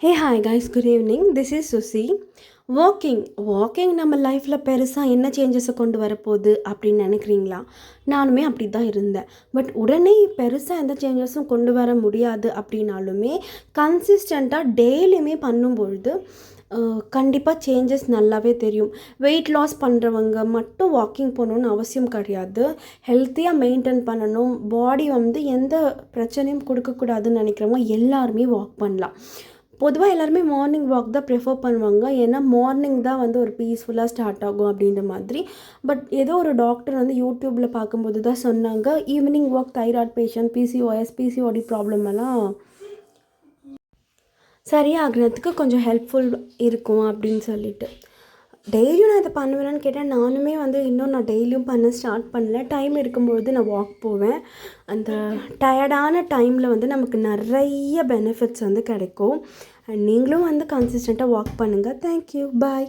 Hey, hi guys, good evening. This is Susi. Walking நம்ம லைஃப்பில் பெருசாக என்ன சேஞ்சஸை கொண்டு வரப்போகுது அப்படின்னு நினைக்கிறீங்களா? நானுமே அப்படி தான் இருந்தேன். பட் உடனே பெருசாக எந்த சேஞ்சஸும் கொண்டு வர முடியாது அப்படின்னாலுமே கன்சிஸ்டண்ட்டாக டெய்லியுமே பண்ணும்பொழுது கண்டிப்பாக சேஞ்சஸ் நல்லாவே தெரியும். வெயிட் லாஸ் பண்ணுறவங்க மட்டும் வாக்கிங் போகணுன்னு அவசியம் கிடையாது. ஹெல்த்தியாக மெயின்டைன் பண்ணணும், பாடி எந்த பிரச்சனையும் கொடுக்கக்கூடாதுன்னு நினைக்கிறவங்க எல்லாருமே வாக் பண்ணலாம். பொதுவாக எல்லாருமே மார்னிங் வாக் தான் ப்ரிஃபர் பண்ணுவாங்க. ஏன்னா மார்னிங் தான் ஒரு பீஸ்ஃபுல்லாக ஸ்டார்ட் ஆகும் அப்படின்ற மாதிரி. பட் ஏதோ ஒரு டாக்டர் யூடியூப்பில் பார்க்கும்போது தான் சொன்னாங்க, evening walk thyroid patient, PCOS, PCOD problem எல்லாம் சரியாகிறதுக்கு கொஞ்சம் ஹெல்ப்ஃபுல் இருக்கும் அப்படின்னு சொல்லிட்டு. டெய்லியும் நான் இதை பண்ணுவேன்னு கேட்டால் நானுமே இன்னும் நான் டெய்லியும் பண்ண ஸ்டார்ட் பண்ணல. டைம் இருக்கும்பொழுது நான் வாக் போவேன். அந்த டயர்டான டைமில் நமக்கு நிறைய பெனிஃபிட்ஸ் கிடைக்கும். அண்ட் நீங்களும் கன்சிஸ்டண்ட்டாக வாக் பண்ணுங்கள். தேங்க்யூ, பாய்.